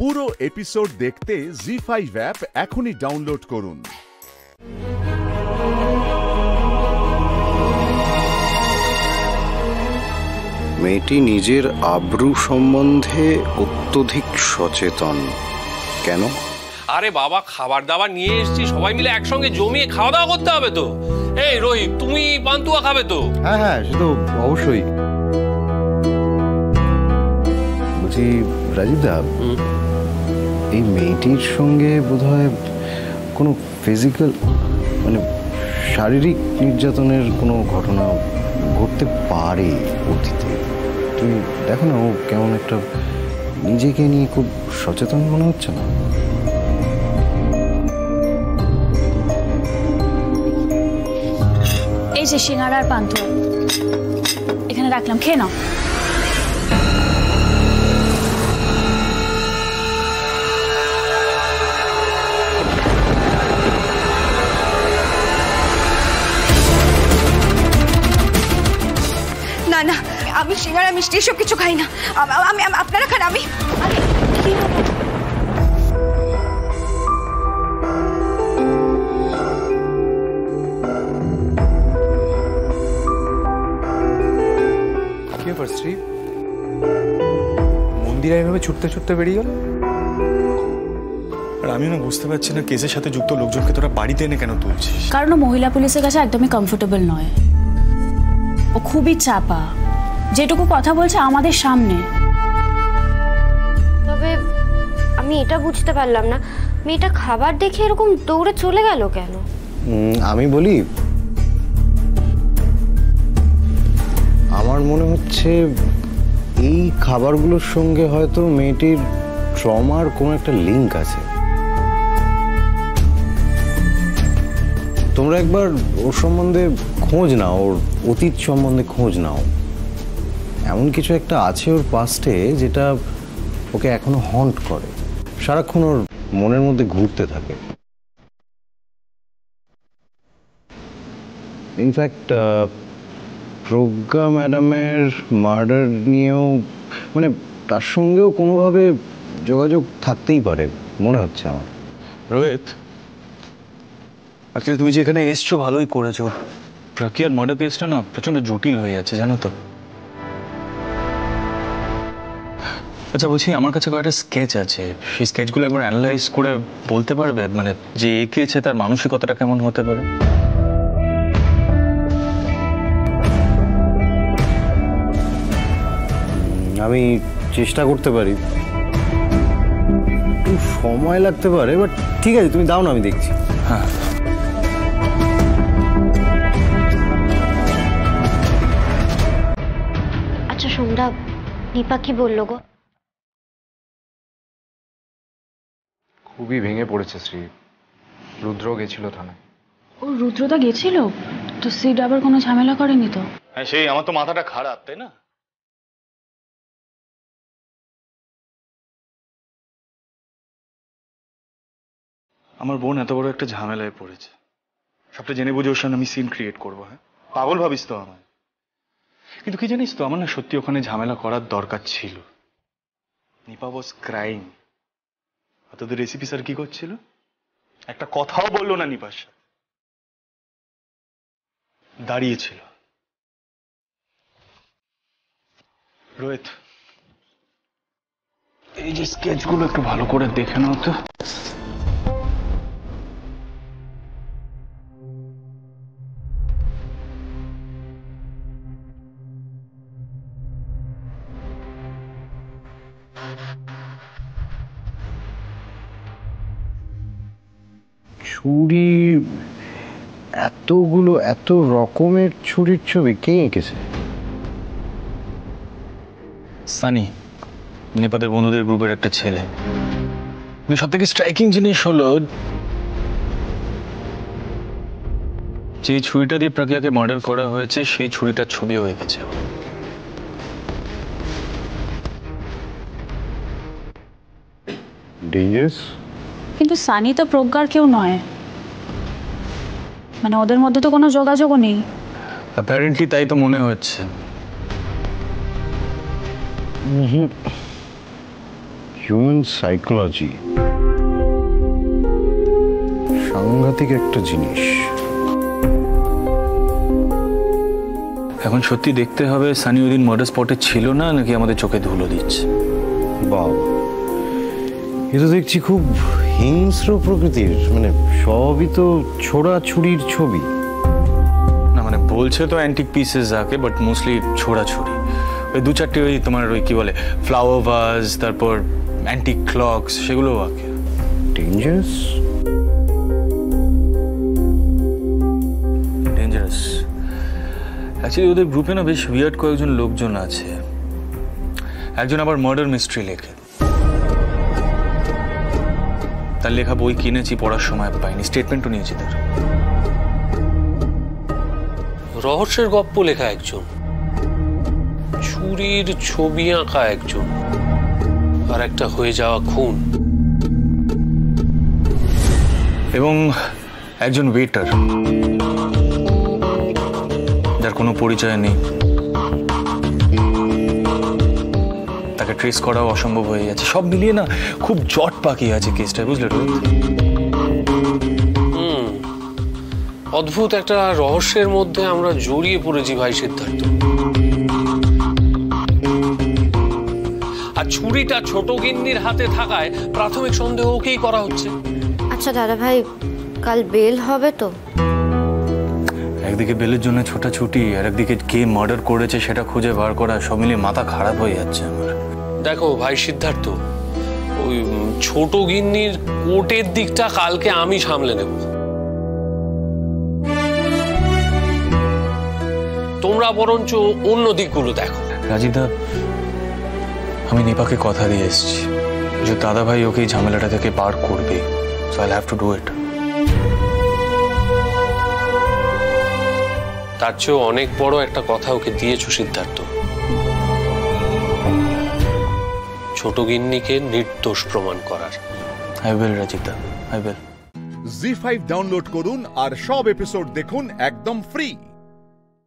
পুরো এপিসোড দেখতে জি5 অ্যাপ এখনই ডাউনলোড করুন। মেয়েটি নিজের আব্রু সম্বন্ধে অত্যধিক সচেতন। কেন? আরে বাবা, খাবার দাবার নিয়ে এসেছি, সবাই মিলে একসঙ্গে জমিয়ে খাওয়া দাওয়া করতে হবে তো। এই রোহিত, তুমি পান্তুয়া খাবে তো? হ্যাঁ হ্যাঁ, সে তো অবশ্যই। বলছি রাজীব দা, এই মেয়েটির সঙ্গে বোধহয় কোনো ফিজিক্যাল মানে শারীরিক নির্যাতনের কোনো ঘটনা ঘটতে পারে অতীতে। তুমি দেখো না, ও কেমন একটা নিজেকে নিয়ে খুব সচেতন মনে হচ্ছে না? এই যে সিঙ্গারা আর পান্তুয়া এখানে রাখলাম, খেয়ে নাও। না না, আমি সিঙ্গারা মিষ্টি এসব কিছু খাই না। আমি আপনারা খান। আমি শ্রী মন্দিরা এভাবে ছুটতে ছুটতে বেরিয়ে গেল। আর আমিও না বুঝতে পারছি না, কেসের সাথে যুক্ত লোকজনকে তোরা বাড়িতে এনে কেন তুলছিস? কারণ মহিলা পুলিশের কাছে একদমই কমফোর্টেবল নয়। ও খুবই চাপা, যেটুকু কথা বলছে আমাদের সামনে। তবে আমি এটা বুঝতে পারলাম না, মেয়েটা খাবার দেখে এরকম দৌড়ে চলে গেল কেন? আমি বলি, আমার মনে হচ্ছে এই খাবারগুলোর সঙ্গে হয়তো মেয়েটির ট্রমার কোনো একটা লিঙ্ক আছে। তোমরা একবার ওর সম্বন্ধে খোঁজ নাও, ওর অতীত সম্বন্ধে খোঁজ নাও। এমন কিছু একটা আছে ওর পাস্টে যেটা ওকে এখনো হন্ট করে, সারাক্ষণ ওর মনের মধ্যে ঘুরতে থাকে। ইনফ্যাক্ট প্রজ্ঞা ম্যাডামের মার্ডার নিয়েও মানে তার সঙ্গেও কোনোভাবে যোগাযোগ থাকতেই পারে মনে হচ্ছে আমার। রোহিত, আজকে তুমি যে এখানে এসছো ভালোই করেছো। প্রক্রিয়ার মার্ডার কেসটা না প্রচন্ড জটিল হয়ে যাচ্ছে, জানো তো। আচ্ছা বলছি, আমার কাছে কয়েকটা স্কেচ আছে, সেই স্কেচগুলো একবার অ্যানালাইজ করে বলতে পারবে মানে যে এঁকেছে তার মানসিকতাটা কেমন হতে পারে? আমি চেষ্টা করতে পারি, একটু সময় লাগতে পারে, বাট ঠিক আছে, তুমি দাও না, আমি দেখছি। হ্যাঁ, আচ্ছা সোমদা, নিপা কি বললো গো? খুবই ভেঙে পড়েছে শ্রী। রুদ্র গেছিল থানায়। ও রুদ্রদা গেছিল তো? সিড আবার কোনো ঝামেলা করেনি তো? হ্যাঁ, সেই আমার তো মাথাটা খারাপ, তাই না? আমার বোন এত বড় একটা ঝামেলায় পড়েছে, সবটা জেনে বুঝে ওর সামনে আমি সিন ক্রিয়েট করবো? হ্যাঁ, পাগল ভাবিস তো আমায়? কিন্তু কি জানিস তো, আমার না সত্যি ওখানে ঝামেলা করার দরকার ছিল। Nipa was crying. আর তোদের রেসিপি স্যার কি করছিল? একটা কথাও বললো না নিপার সাথে, দাঁড়িয়েছিল। রোহিত, এই যে স্কেচগুলো একটু ভালো করে দেখে নাও তো। ছুরি, এতগুলো এত রকমের ছুরির ছবি কে এঁকেছে? সানি, নেপালের বন্ধুদের গ্রুপের একটা ছেলে। কিন্তু সব থেকে স্ট্রাইকিং জিনিস হলো, যে ছুরিটা দিয়ে প্রজ্ঞাকে মার্ডার করা হয়েছে সেই ছুরিটার ছবি হয়ে গেছে। ডেঞ্জারাস। কিন্তু সানি তো প্রজ্ঞার কেউ নয়, মানে ওদের মধ্যে তো কোনো যোগাযোগও নেই। অ্যাপারেন্টলি তাই তো মনে হচ্ছে। হিউম্যান সাইকোলজি সাংঘাতিক একটা জিনিস। এখন সত্যি দেখতে হবে সানি ওই দিন মার্ডার স্পটে ছিল না নাকি আমাদের চোখে ধুলো দিচ্ছে। বাবা, এ তো দেখছি খুব হিংস্র প্রকৃতির, মানে সবই তো ছোড়াছুড়ির ছবি। না মানে বলছে তো অ্যান্টিক পিসেস যাকে, বাট মোস্টলি ছোড়াছুড়ি। ওই দু চারটে ওই তোমার ওই কি বলে ফ্লাওয়ার ভাজ, তারপর অ্যান্টিক ক্লকস, সেগুলো আঁকে। ডেঞ্জারাস ডেঞ্জারাস অ্যাকচুয়ালি ওদের গ্রুপে না বেশ উইয়ার্ড কয়েকজন লোকজন আছে। একজন আবার মার্ডার মিস্ট্রি লেখে। তার লেখা বই কিনেছি, পড়ার সময় পাইনি, স্টেটমেন্টও নিয়েছি তার। রহস্যের গপ্প লেখা একজন, চুরির ছবি আঁকা একজন, আর একটা হয়ে যাওয়া খুন, এবং একজন ওয়েটার যার কোনো পরিচয় নেই। তাকে ট্রেস করাও অসম্ভব হয়ে যাচ্ছে। সব মিলিয়ে না খুব জট পাকি আছে কেসটা, বুঝলে রোহিত? অদ্ভুত একটা রহস্যের মধ্যে আমরা জড়িয়ে পড়েছি ভাই সিদ্ধার্থ। আর ছুরিটা ছোট গিন্নির হাতে থাকায় প্রাথমিক সন্দেহ ওকেই করা হচ্ছে। আচ্ছা দাদা ভাই, কাল বেল হবে তো? একদিকে বেলের জন্য ছোটাছুটি, আর একদিকে কে মার্ডার করেছে সেটা খুঁজে বার করা, সব মিলিয়ে মাথা খারাপ হয়ে যাচ্ছে আমার। দেখো ভাই সিদ্ধার্থ, ওই ছোট গিন্নির কোর্টের দিকটা কালকে আমি সামলে নেব। তোমরা বরঞ্চ অন্য দিকগুলো দেখো। রাজীবদা, আমি নিপাকে কথা দিয়ে এসেছি যে দাদা ভাই ওকে এই ঝামেলাটা থেকে পার করবে। So I have to do it. তার চেয়েও অনেক বড় একটা কথা ওকে দিয়েছো সিদ্ধার্থ, ছোট গিন্নিকে নির্দোষ প্রমাণ করার। আই উইল রাজীবদা, আই উইল। জি5 ডাউনলোড করুন আর সব এপিসোড দেখুন একদম ফ্রি।